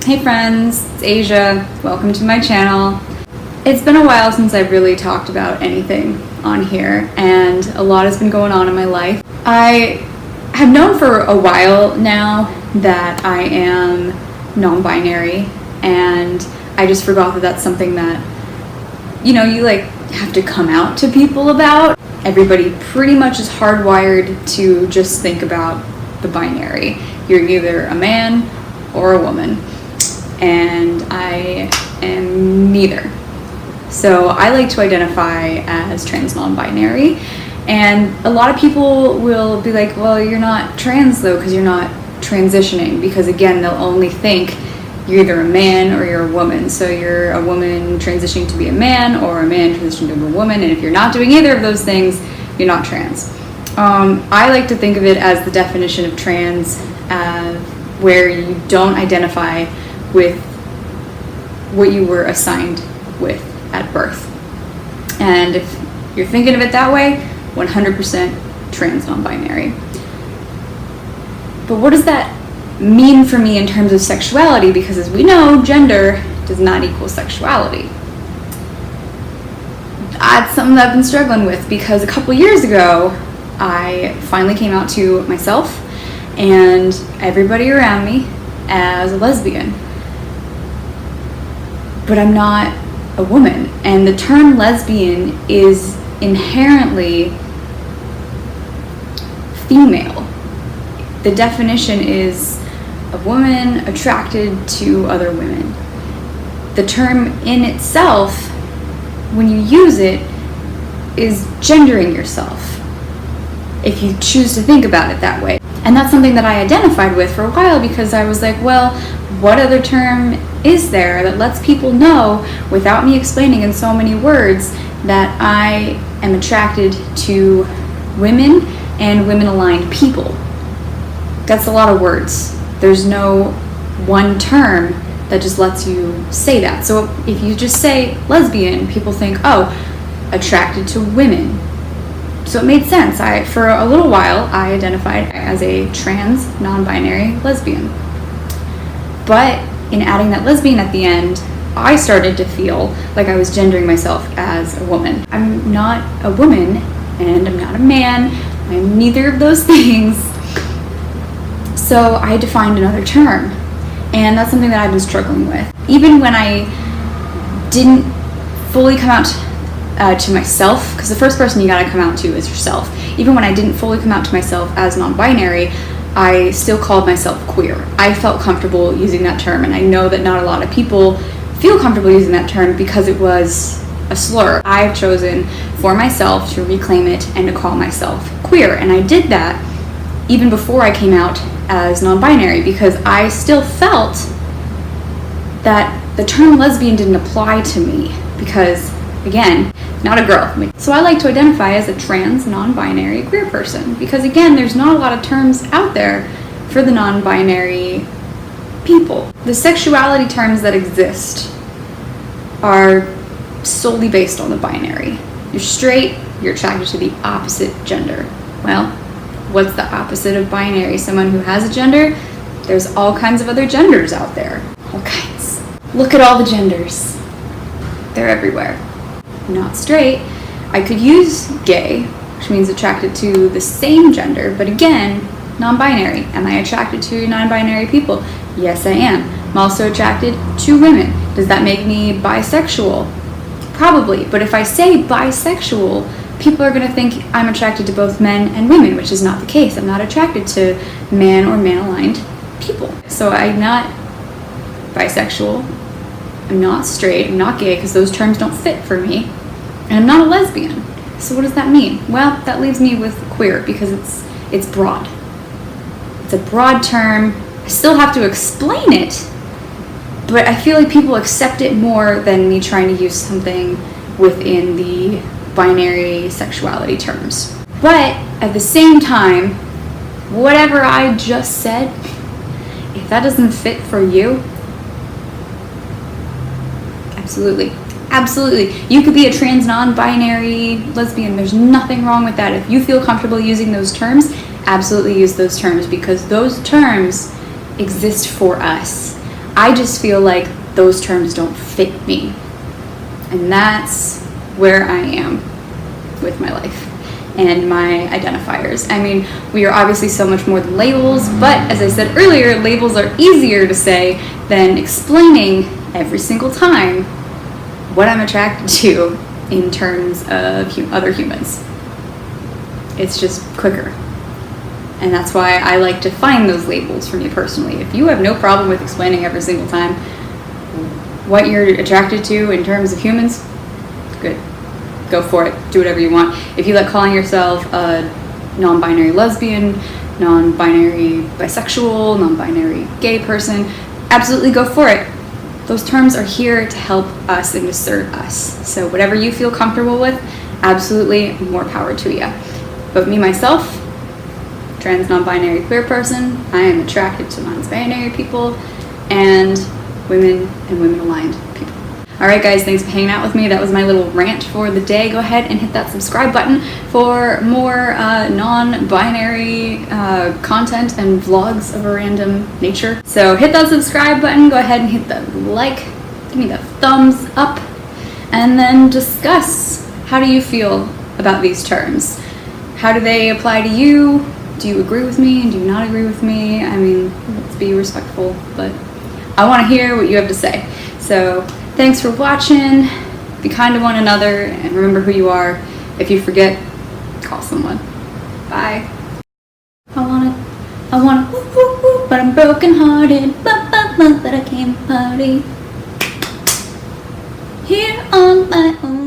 Hey friends, it's Asia. Welcome to my channel. It's been a while since I've really talked about anything on here, and a lot has been going on in my life. I have known for a while now that I am non-binary, and I just forgot that that's something that, you have to come out to people about. Everybody pretty much is hardwired to just think about the binary. You're either a man or a woman, and I am neither. So I like to identify as trans non-binary, and a lot of people will be like, well, you're not trans though because you're not transitioning, because again, they'll only think you're either a man or you're a woman. So you're a woman transitioning to be a man, or a man transitioning to be a woman, and if you're not doing either of those things, you're not trans. I like to think of it as the definition of trans, where you don't identify with what you were assigned with at birth. And if you're thinking of it that way, 100% trans non-binary. But what does that mean for me in terms of sexuality? Because as we know, gender does not equal sexuality. That's something that I've been struggling with, because a couple years ago, I finally came out to myself and everybody around me as a lesbian. But I'm not a woman, and the term lesbian is inherently female. The definition is a woman attracted to other women. The term in itself, when you use it, is gendering yourself, if you choose to think about it that way. And that's something that I identified with for a while, because I was like, well, what other term is there that lets people know, without me explaining in so many words, that I am attracted to women and women-aligned people? That's a lot of words. There's no one term that just lets you say that. So if you just say lesbian, people think, oh, attracted to women. So it made sense. For a little while, I identified as a trans, non-binary lesbian. But in adding that lesbian at the end, I started to feel like I was gendering myself as a woman. I'm not a woman, and I'm not a man. I'm neither of those things. So I had to find another term. And that's something that I've been struggling with. Even when I didn't fully come out to myself, because the first person you gotta come out to is yourself. Even when I didn't fully come out to myself as non-binary, I still called myself queer. I felt comfortable using that term, and I know that not a lot of people feel comfortable using that term because it was a slur. I've chosen for myself to reclaim it and to call myself queer, and I did that even before I came out as non-binary, because I still felt that the term lesbian didn't apply to me, because again, not a girl. So I like to identify as a trans, non-binary, queer person, because again, there's not a lot of terms out there for the non-binary people. The sexuality terms that exist are solely based on the binary. You're straight, you're attracted to the opposite gender. Well, what's the opposite of binary? Someone who has a gender? There's all kinds of other genders out there. All kinds. Look at all the genders. They're everywhere. Not straight. I could use gay, which means attracted to the same gender, but again, non-binary. Am I attracted to non-binary people? Yes, I am. I'm also attracted to women. Does that make me bisexual? Probably, but if I say bisexual, people are going to think I'm attracted to both men and women, which is not the case. I'm not attracted to man or man-aligned people. So I'm not bisexual, I'm not straight, I'm not gay, because those terms don't fit for me, and I'm not a lesbian. So what does that mean? Well, that leaves me with queer, because it's broad. It's a broad term. I still have to explain it, but I feel like people accept it more than me trying to use something within the binary sexuality terms. But at the same time, whatever I just said, if that doesn't fit for you, absolutely. You could be a trans non-binary lesbian. There's nothing wrong with that. If you feel comfortable using those terms, absolutely use those terms, because those terms exist for us. I just feel like those terms don't fit me. And that's where I am with my life and my identifiers. I mean, we are obviously so much more than labels, but as I said earlier, labels are easier to say than explaining every single time what I'm attracted to in terms of other humans. It's just quicker. And that's why I like to find those labels for me personally. If you have no problem with explaining every single time what you're attracted to in terms of humans, good. Go for it. Do whatever you want. If you like calling yourself a non-binary lesbian, non-binary bisexual, non-binary gay person, absolutely go for it. Those terms are here to help us and to serve us. So whatever you feel comfortable with, absolutely more power to you. But me, myself, trans, non-binary, queer person, I am attracted to non-binary people and women-aligned people. Alright guys, thanks for hanging out with me. That was my little rant for the day. Go ahead and hit that subscribe button for more non-binary content and vlogs of a random nature. So hit that subscribe button, go ahead and hit the like, give me the thumbs up, and then discuss, how do you feel about these terms? How do they apply to you? Do you agree with me? Do you not agree with me? I mean, let's be respectful, but I want to hear what you have to say. So thanks for watching. Be kind to one another and remember who you are. If you forget, call someone. Bye. I want to, whoop, whoop, whoop, but I'm broken hearted. But I can't party here on my own.